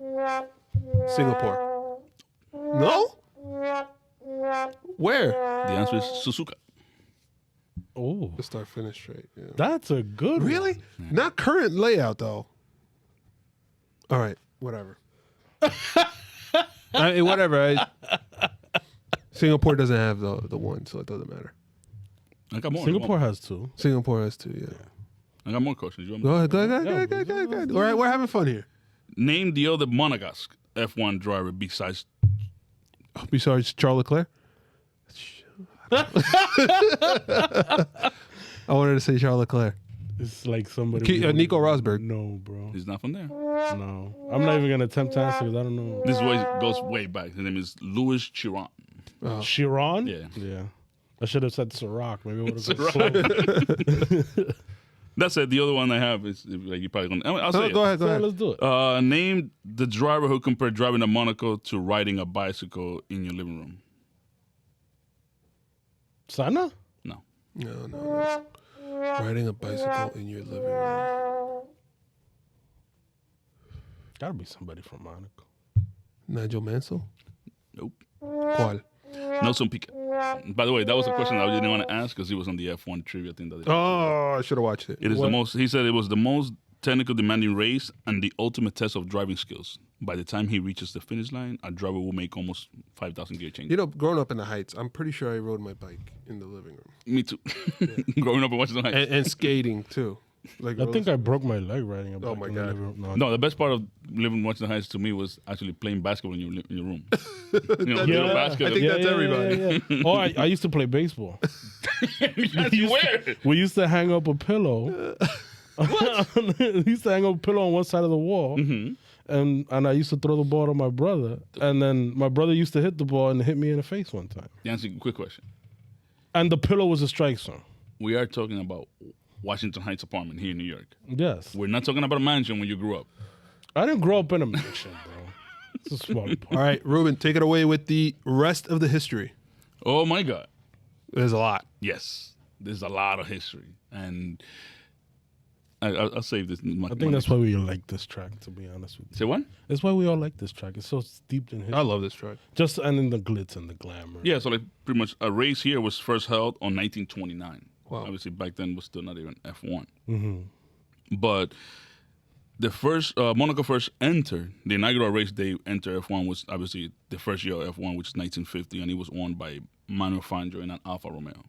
Singapore. No? Where? The answer is Suzuka. Oh, The start finish straight. Yeah. that's a good Really? one. Not current layout though. All right, whatever. Whatever. Singapore doesn't have the one, so it doesn't matter. I got more. Singapore has two. Singapore has two. Yeah. I got more questions. You want Go me- ahead. Go ahead. All right, we're having fun here. Name the other Monegasque F1 driver besides. Besides Charles Leclerc. I wanted to say Charles Leclerc. It's like somebody. Nico Rosberg. No, bro. He's not from there. No. I'm not even going to attempt to answer because I don't know. This way goes way back. His name is Louis Chiron. Chiron? Yeah. Yeah. I should have said Ciroc. Maybe it would have been That's it. The other one I have is like you probably gonna. I'll say Go it. ahead. Let's do it. Name the driver who compared driving a Monaco to riding a bicycle in your living room. Sana? No. No. Riding a bicycle in your living room. Gotta be somebody from Monaco. Nigel Mansell? Nope. Cuál? Nelson Piquet. By the way, that was a question I didn't want to ask because he was on the F1 trivia thing. That Oh, I should have watched it. it is the most. He said it was the most technical demanding race and the ultimate test of driving skills. By the time he reaches the finish line, a driver will make almost 5,000 gear changes. You know, growing up in the Heights, I'm pretty sure I rode my bike in the living room. Me too. Growing up and watching the Heights. And skating, too. Like I think I broke my leg riding a bike. my in the God. living room. No, the best part of living watching the Heights to me was actually playing basketball in your room. You know, little basket. I think that's everybody. Yeah. Oh, I used to play baseball. That's weird. We used to hang up a pillow. We used to hang up a pillow on one side of the wall. Mm-hmm. And I used to throw the ball to my brother. And then my brother used to hit the ball and hit me in the face one time. Yhancy, quick question. And the pillow was a strike zone. We are talking about Washington Heights apartment here in New York. Yes. We're not talking about a mansion when you grew up. I didn't grow up in a mansion, bro. It's a small part. All right, Ruben, take it away with the rest of the history. Oh my God. There's a lot. Yes. There's a lot of history. And I'll save this. I think that's why we like this track, to be honest with you. Say what? That's why we all like this track. It's so steeped in history. I love this track. Just and in the glitz and the glamour. Yeah, so like pretty much a race here was first held on 1929. Wow. Obviously back then was still not even F1. Mm-hmm. But the first Monaco first entered the inaugural race they entered F1 was obviously the first year of F1, which is 1950, and it was won by Manuel Fangio in an Alfa Romeo.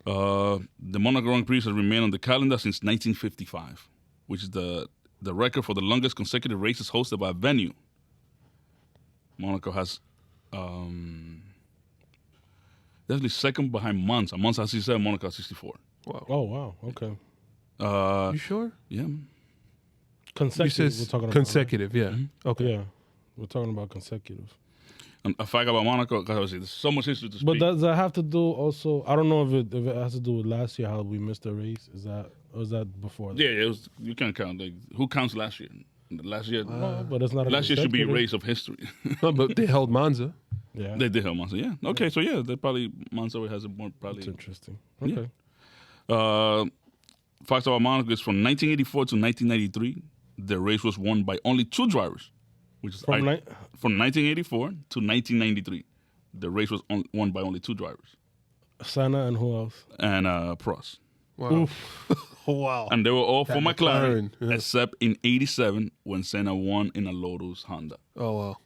The Monaco Grand Prix has remained on the calendar since 1955, which is the record for the longest consecutive races hosted by a venue. Monaco has definitely second behind Monza. Monza has 67, Monaco has 64. Wow. Oh wow. Okay. You sure? Yeah. Consecutive. We're talking about, consecutive, yeah. Okay. Yeah. We're talking about consecutive. And a fact about Monaco, because obviously there's so much history to speak. But does that have to do also? I don't know if it has to do with last year how we missed the race. Is that or is that before? That? Yeah, it was. You can't count. Like, who counts last year? Last year, but it's not. last year should be a consecutive. race of history. No, but they held Monza. Yeah, They did have Monza, yeah. Okay, so yeah, they probably Monza has a more probably. it's interesting. Yeah. Okay. Facts about Monaco is from 1984 to 1993. The race was won by only 2 drivers, which is From from 1984 to 1993. The race was won by only 2 drivers, Senna and who else? and Prost. Wow. Wow. And they were all for That McLaren, McLaren, yeah. except in '87 when Senna won in a Lotus Honda. Oh, wow.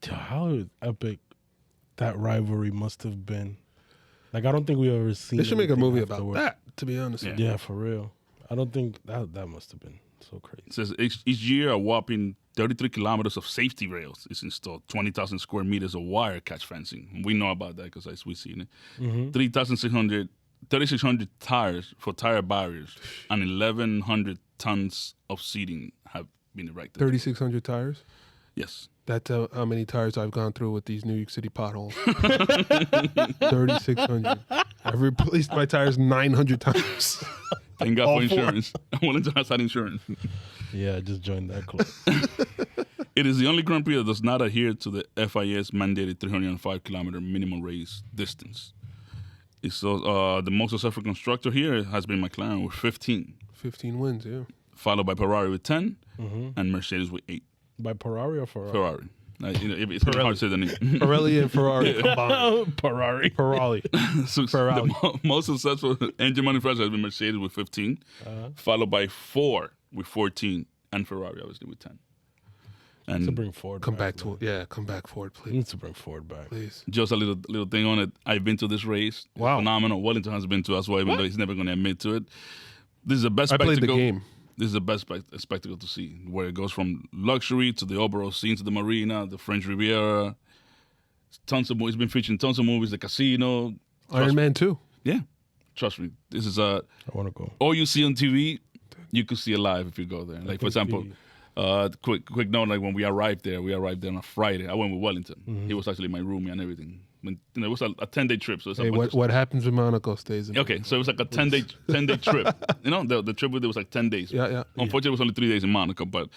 Dude, how epic that rivalry must have been. Like, I don't think we've ever seen. They should make a anything movie about afterward. that, to be honest. Yeah. with you. Yeah, for real. I don't think that must have been so crazy. It says each year a whopping 33 kilometers of safety rails is installed, 20,000 square meters of wire catch fencing. We know about that because we've seen it. 3,600 tires for tire barriers, and 1,100 tons of seating have been erected. 3,600 tires. Yes. That's how many tires I've gone through with these New York City potholes. 3,600. I've replaced my tires 900 times. Thank God All for four. insurance. I wanted to have that insurance. Yeah, I just joined that club. It is the only Grand Prix that does not adhere to the FIS mandated 305 kilometer minimum race distance. It's so, the most successful constructor here has been McLaren with 15, 15 wins, yeah. followed by Ferrari with 10, and Mercedes with 8. By Ferrari or Ferrari? Ferrari. It's kind of hard to say the name. Pirelli and Ferrari combined. Ferrari. Ferrari. So Ferrari. the most successful engine manufacturer has been Mercedes with 15, followed by 4 with 14, and Ferrari obviously with 10. And To bring Ford Come back. back to it. Yeah, come back forward, please. Needs to bring Ford back. Please. just a little thing on it. I've been to this race. It's Wow. phenomenal. Wellington has been to as well, even though he's never going to admit to it. This is the best I played the spectacle. game. This is the best spectacle to see, where it goes from luxury to the overall scene to the marina, the French Riviera. Tons of movies. It's been featuring tons of movies. The casino. Iron Man 2. Yeah, trust me. This is I want to go. all you see on TV, you could see it live if you go there. Like for example, quick note. Like when we arrived there on a Friday. I went with Wellington. He was actually my roomie and everything. It was a 10-day trip. So it's Hey, what happens in Monaco stays in Okay, so it was like a 10-day trip. You know, the trip with it was like 10 days. Yeah. Unfortunately, it was only 3 days in Monaco. But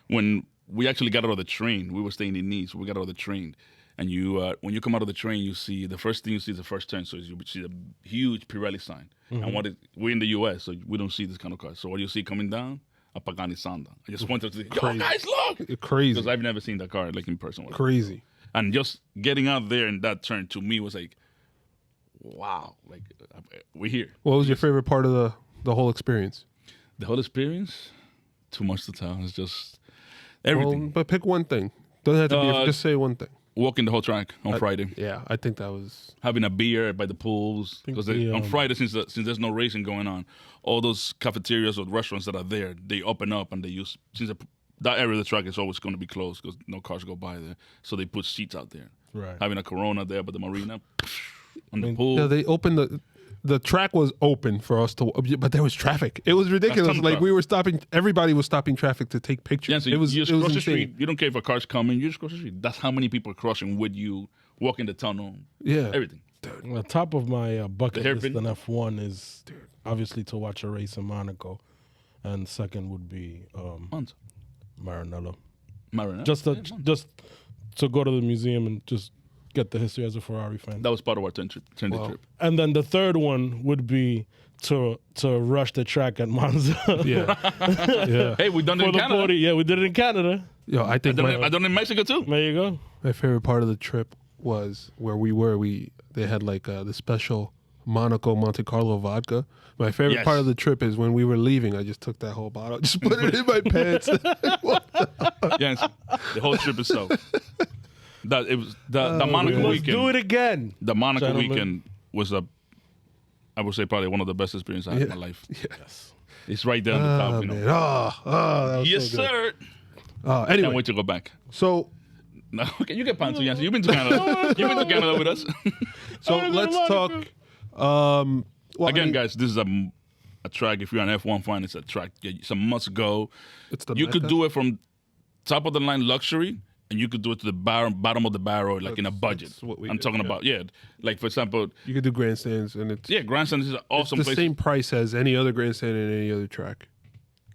when we actually got out of the train, we were staying in Nice. We got out of the train, and you when you come out of the train, you see the first thing you see is the first turn. So you see the huge Pirelli sign. And we're in the U.S., so we don't see this kind of car. So what you see coming down, a Pagani Sanda. I just wanted to say, yo, guys, look! Crazy. Because I've never seen that car like in person. Crazy. And just getting out there in that turn to me was like, wow, like we're here. What was your favorite part of the whole experience? The whole experience, too much to tell. It's just everything. Well, but pick one thing. Doesn't have to be. Just say one thing. Walking the whole track on Friday, Yeah, I think that was. having a beer by the pools. Because on Friday, since there's no racing going on, all those cafeterias or restaurants that are there, they open up and they use that area of the track is always going to be closed because no cars go by there. So they put seats out there. Right. Having a Corona there, but the marina on the pool. Yeah, they opened the track was open for us to, but there was traffic. It was ridiculous. ton of Like traffic. we were stopping. Everybody was stopping traffic to take pictures. Yeah, so it was. you just It was cross the insane. street. You don't care if a car's coming. You just cross the street. That's how many people are crossing with you, walking the tunnel. Yeah. Everything. The top of my bucket The list hairpin? in F1 is obviously to watch a race in Monaco, and second would be Monza. Maranello. Marina. Just to go to the museum and just get the history as a Ferrari fan. That was part of our 10-day trip. And then the third one would be to rush the track at Monza. Yeah. Yeah. Hey, we done it For in the Canada. 40, yeah, we did it in Canada. Yo, I think I done it in Mexico too. There you go. my favorite part of the trip was where we were. They had like the special Monaco Monte Carlo vodka. My favorite Yes. part of the trip is when we were leaving. I just took that whole bottle, just put it in my pants. Yes, the whole trip itself. That it was the Monaco Let's weekend. do it again. The Monaco Gentlemen. weekend was I would say probably one of the best experiences I had in my life. Yes. It's right there on the top, Oh, you know. man. That was Yes, so good. sir. Anyway, Can't wait to go back. so No, okay, you get Panto, Yhancy. You've been to Canada. You've been to Canada with us. let's talk. Well, I Again, mean, guys, this is a track. If you're an F1 fan, it's a track. It's a must go. it's the You could Mecca. do it from top of the line luxury, and you could do it to the bottom of the barrel, like in a budget. that's what we I'm did, talking yeah. about, like for example, You could do grandstands, and it's Grandstand is an awesome the place. same price as any other grandstand in any other track.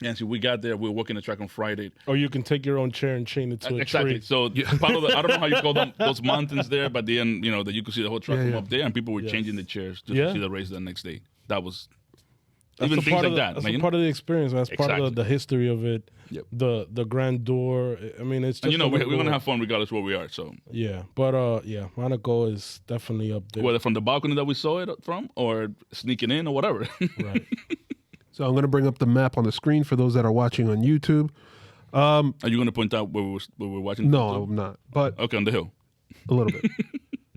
And so we got there. We were working the track on Friday. Or you can take your own chair and chain it to a Exactly. tree. So part of the, I don't know how you call them those mountains there, but then that you could see the whole track from up there, and people were changing the chairs just to see the race the next day. That was even things like that. That's part of the experience. That's part of the history of it. Yep. The grandeur. I mean, it's just and we're gonna have fun regardless where we are. So yeah, but Monaco is definitely up there. Whether from the balcony that we saw it from, or sneaking in, or whatever. Right. So I'm going to bring up the map on the screen for those that are watching on YouTube. Are you going to point out where we're watching? No, I'm not. But okay, on the hill. A little bit.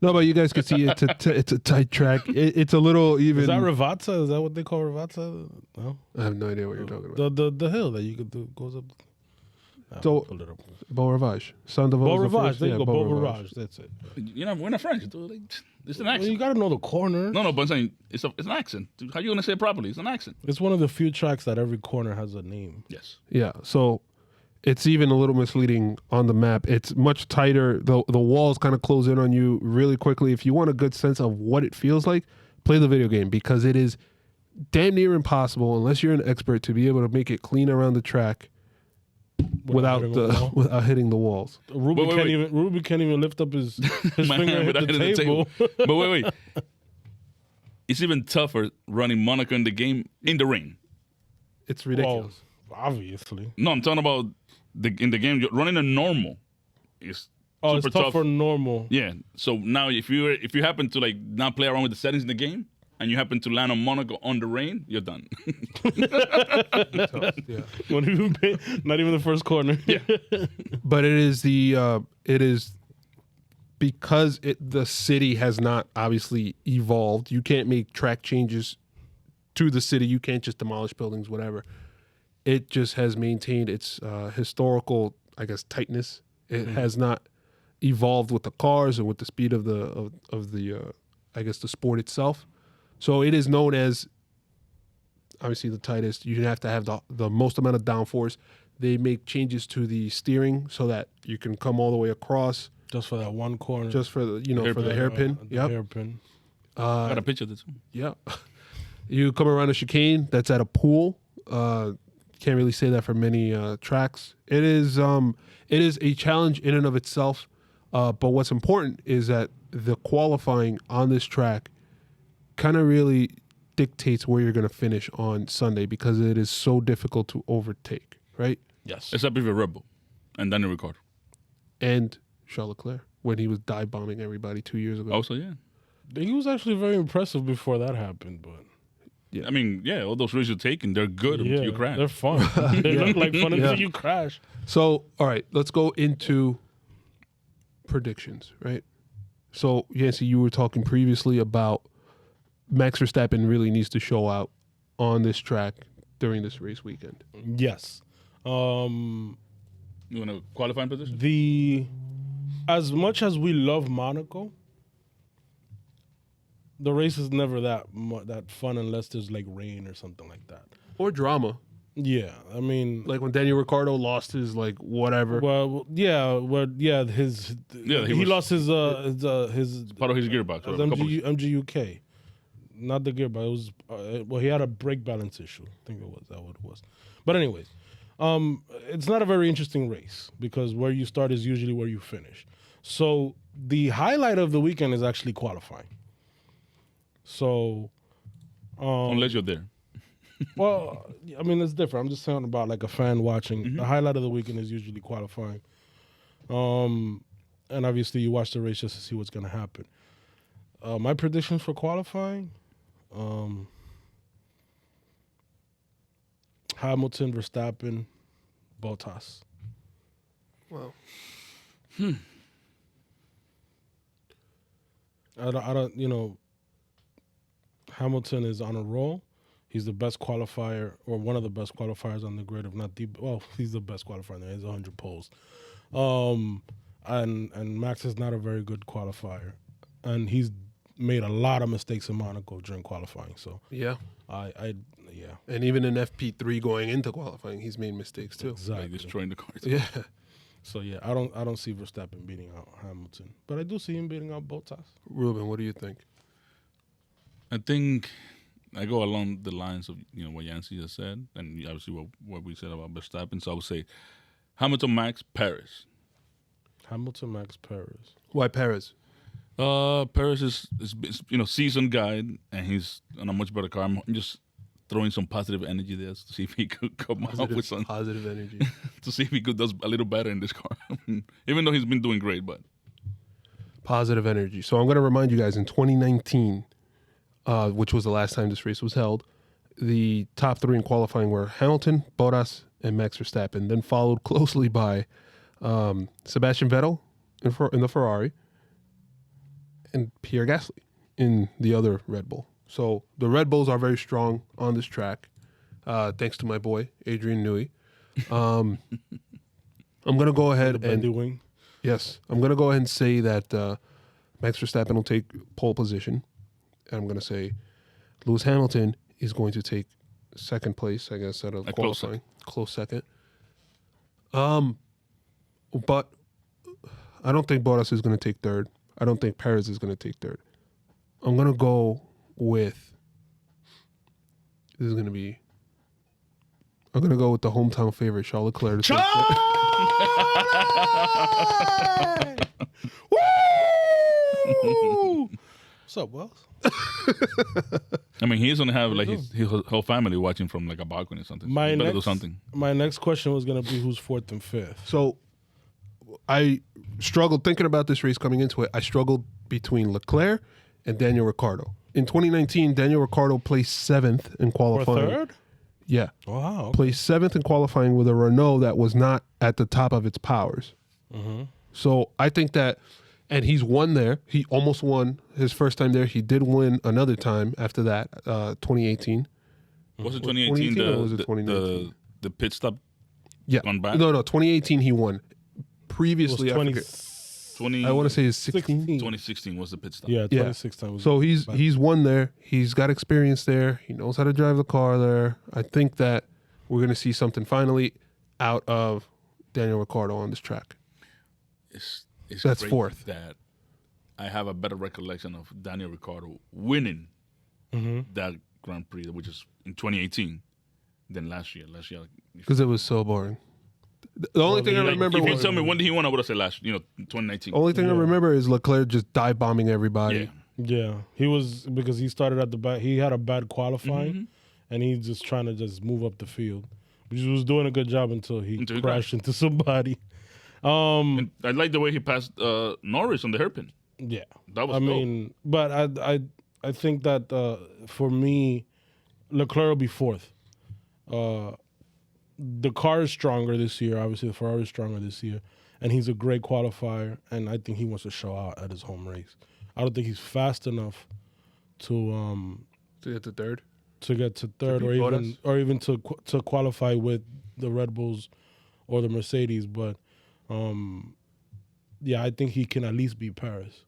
No, but you guys can see it's a tight track. It's a little even. Is that Rivazza? Is that what they call Rivazza? No, I have no idea what you're talking about. The hill that you could do goes up. So Beau Rivage, Saint Beau Rivage. There you go, Beau Rivage. That's it. We're not French. It's an accent. Well, you got to know the corner. No, but I'm saying it's an accent. How you gonna say it properly? It's an accent. It's one of the few tracks that every corner has a name. Yes. Yeah. So it's even a little misleading on the map. It's much tighter. The walls kind of close in on you really quickly. If you want a good sense of what it feels like, play the video game, because it is damn near impossible, unless you're an expert, to be able to make it clean around the track without hitting the walls. Ruben can't even lift up his finger and hit the table. But wait. It's even tougher running Monaco in the game in the rain. It's ridiculous. Well, obviously. No, I'm talking about in the game running a normal is super it's tough for normal. Yeah. So now if you happen to not play around with the settings in the game, and you happen to land on Monaco on the rain, you're done. Yeah. Not even the first corner. Yeah. But it is because the city has not obviously evolved. You can't make track changes to the city. You can't just demolish buildings, whatever. It just has maintained its historical, I guess, tightness. It has not evolved with the cars and with the speed of the I guess the sport itself. So it is known as obviously the tightest. You have to have the most amount of downforce. They make changes to the steering so that you can come all the way across. Just for that one corner. Just for the for the hairpin. Yep. Hairpin. Got a picture of this. Yeah. You come around a chicane that's at a pool. Can't really say that for many tracks. It is a challenge in and of itself. But what's important is that the qualifying on this track kind of really dictates where you're going to finish on Sunday, because it is so difficult to overtake, right? Yes. Except if you're Rebel and Daniel Ricciardo. And Charles Leclerc, when he was dive bombing everybody 2 years ago. Also, yeah. He was actually very impressive before that happened, but yeah. I mean, yeah, all those races you're taking, they're good until you crash. They're fun. They look like fun until you crash. So, all right, let's go into predictions, right? So, Yhancy, you were talking previously about Max Verstappen really needs to show out on this track during this race weekend. Yes. You want a qualifying position? As much as we love Monaco, the race is never that fun unless there's rain or something like that. Or drama. Yeah, I mean, like when Daniel Ricciardo lost his whatever. He lost his part of his gearbox. MGUK, not the gearbox. It was he had a brake balance issue. I think it was that what it was. But anyways, it's not a very interesting race because where you start is usually where you finish. So the highlight of the weekend is actually qualifying. So, unless you're there. Well, I mean, it's different. I'm just talking about a fan watching. Mm-hmm. The highlight of the weekend is usually qualifying. And obviously you watch the race just to see what's going to happen. My predictions for qualifying, Hamilton, Verstappen, Bottas. Wow. I don't, Hamilton is on a roll. He's the best qualifier, or one of the best qualifiers on the grid, if not the. Well, he's the best qualifier. There, he has 100 poles, and Max is not a very good qualifier, and he's made a lot of mistakes in Monaco during qualifying. So yeah, yeah, and even in FP3 going into qualifying, he's made mistakes too. Exactly, destroying the cars. Yeah. So yeah, I don't see Verstappen beating out Hamilton, but I do see him beating out Bottas. Ruben, what do you think? I think I go along the lines of what Yhancy has said, and obviously what we said about Verstappen. So I would say Hamilton, Max, Perez. Hamilton, Max, Perez. Why Perez? Perez is seasoned guy, and he's on a much better car. I'm just throwing some positive energy there to see if he could come up with some positive energy. to see if he could do a little better in this car. Even though he's been doing great, but Positive energy. So I'm going to remind you guys, in 2019, which was the last time this race was held, the top three in qualifying were Hamilton, Bottas, and Max Verstappen, then followed closely by Sebastian Vettel in the Ferrari and Pierre Gasly in the other Red Bull. So the Red Bulls are very strong on this track, thanks to my boy, Adrian Newey. I'm going to go ahead Bendy wing. Yes, I'm going to go ahead and say that Max Verstappen will take pole position. And I'm going to say Lewis Hamilton is going to take second place, I guess, out of qualifying. Close second. But I don't think Bottas is going to take third. I don't think Perez is going to take third. I'm going to go with... I'm going to go with the hometown favorite, Charles Leclerc. Woo! What's up, Wells? I mean, he's gonna have like his whole family watching from like a balcony or something. My better next, do something. My next question was gonna be who's fourth and fifth. So I struggled thinking about this race coming into it. I struggled between Leclerc and Daniel Ricciardo. In 2019, Daniel Ricciardo placed seventh in qualifying. For third? Yeah. Wow. Okay. Placed seventh in qualifying with a Renault that was not at the top of its powers. Mm-hmm. So I think that, and he's won there. He almost won his first time there. He did win another time after that, 2018. Was it 2018 or was it 2019? the pit stop? Yeah. Gone back? No, 2018 he won. Previously, It I was forget. I want to say it's 16. 2016 was the pit stop. Yeah, 2016 was. So he's won there. He's got experience there. He knows how to drive the car there. I think that we're going to see something finally out of Daniel Ricciardo on this track. It's That's great fourth. That I have a better recollection of Daniel Ricciardo winning that Grand Prix, which is in 2018, than last year. Because it was so boring. The only thing I remember if you was, tell me when did he win, I would have said 2019. only thing I remember is Leclerc just dive bombing everybody. Yeah, he was, because he started at the back. He had a bad qualifying, and he's just trying to just move up the field. He was doing a good job until he crashed into somebody. And I like the way he passed Norris on the hairpin. Yeah, that was. I mean, but I think that for me, Leclerc will be fourth. The car is stronger this year. Obviously, the Ferrari is stronger this year, and he's a great qualifier. And I think he wants to show out at his home race. I don't think he's fast enough to get to third. To get to third, or even to qualify with the Red Bulls or the Mercedes. But yeah, I think he can at least beat Paris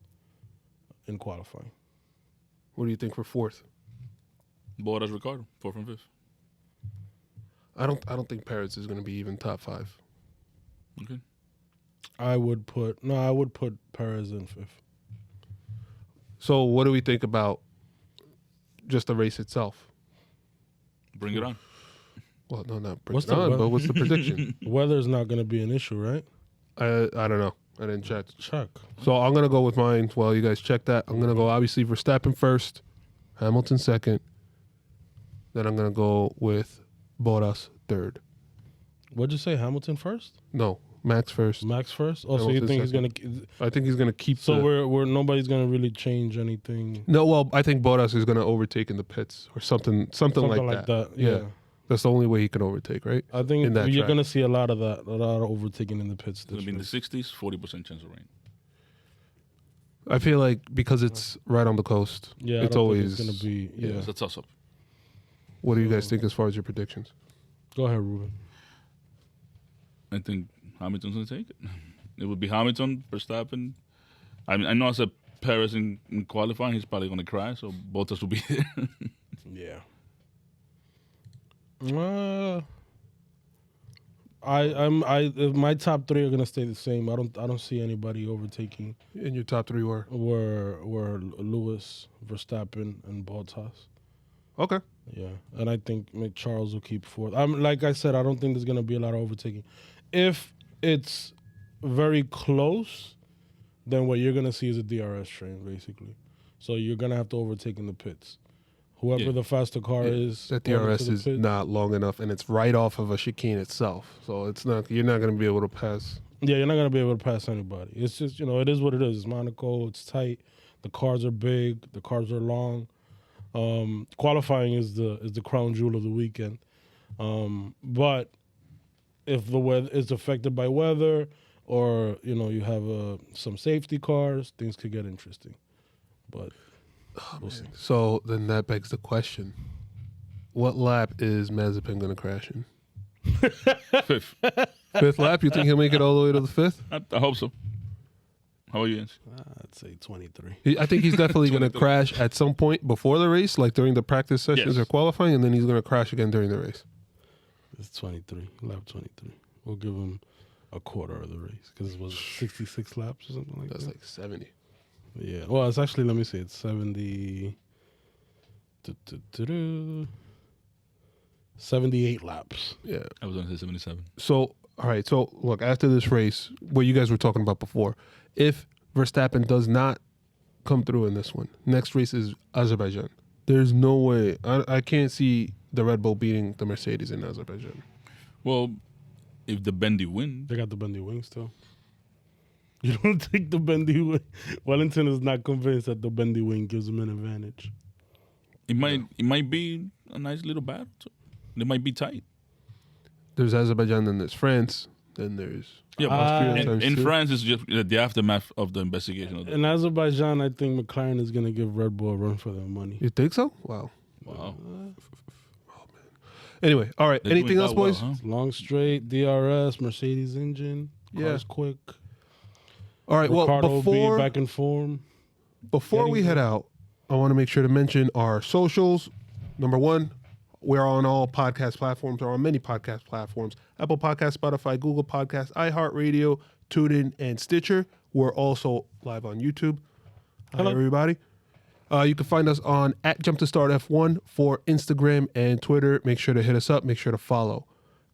in qualifying. What do you think for fourth? Bottas, Ricciardo, fourth and fifth. I don't think Perez is going to be even top five. Okay. I would put Perez in fifth. So what do we think about just the race itself? Bring it on. Well, no, not bring it on, but what's the prediction? Weather's not going to be an issue, right? I don't know. I didn't check. Check. So I'm going to go with mine. Well, you guys check that. I'm going to go, obviously, Verstappen first, Hamilton second. Then I'm going to go with Bottas third. What'd you say, Hamilton first? No, Max first. Max first? Oh, Hamilton so you think second. he's going to... I think he's going to keep we're nobody's going to really change anything? No, well, I think Bottas is going to overtake in the pits or something like that. Yeah. That's the only way he can overtake, right? I think you're track. going to see a lot of that, a lot of overtaking in the pits. It's going to be in the 60s, 40% chance of rain. I feel like because it's right on the coast, it's always going to be. Yeah, it's a toss-up. What do you guys think as far as your predictions? Go ahead, Ruben. I think Hamilton's going to take it. It would be Hamilton, Verstappen. I mean, I know I said Perez in qualifying. He's probably going to cry, so Bottas will be there. Yeah. My top three are gonna stay the same. I don't see anybody overtaking. And your top three were Lewis, Verstappen, and Bottas. Okay. Yeah, and I think Charles will keep fourth. Like I said, I don't think there's going to be a lot of overtaking. If it's very close, then what you're going to see is a DRS train, basically. So you're going to have to overtake in the pits. Whoever the faster car is. That DRS is not long enough, and it's right off of a chicane itself. So it's not. You're not going to be able to pass. Yeah, you're not going to be able to pass anybody. It's just, it is what it is. It's Monaco. It's tight. The cars are big. The cars are long. Qualifying is the crown jewel of the weekend. But if the weather is affected by weather, or you have some safety cars, things could get interesting. But we'll see. So then that begs the question: what lap is Mazepin going to crash in? Fifth. Fifth lap? You think he'll make it all the way to the fifth? I hope so. How are you, Yhancy? I'd say 23. I think he's definitely going to crash at some point before the race, like during the practice sessions or qualifying, and then he's going to crash again during the race. It's 23, lap 23. We'll give him a quarter of the race because it was 66 laps or something like that. That's like 70. Yeah. Well, it's actually, let me see, it's 70. 78 laps. Yeah. I was going to say 77. So, all right. So, look, after this race, what you guys were talking about before, if Verstappen does not come through in this one, next race is Azerbaijan. There's no way. I can't see the Red Bull beating the Mercedes in Azerbaijan. Well, if the Bendy wins. They got the Bendy wing still. You don't think the Bendy wing? Wellington is not convinced that the Bendy wing gives him an advantage. It might be a nice little battle. It might be tight. There's Azerbaijan, then there's France, then there's Austria. In France, it's just the aftermath of the investigation. In Azerbaijan, I think McLaren is going to give Red Bull a run for their money. You think so? Wow. Wow. Oh, man. Anyway, all right. They're Anything doing else, that well, boys? huh? Long straight, DRS, Mercedes engine, cars quick. All right. Ricardo Well, before back in form. Before we head out, I want to make sure to mention our socials. Number one, we're on all podcast platforms, or on many podcast platforms: Apple Podcasts, Spotify, Google Podcasts, iHeart Radio, TuneIn, and Stitcher. We're also live on YouTube. Hi, everybody. You can find us on @JumpToStartF1 for Instagram and Twitter. Make sure to hit us up. Make sure to follow.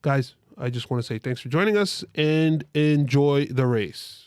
Guys, I just want to say thanks for joining us and enjoy the race.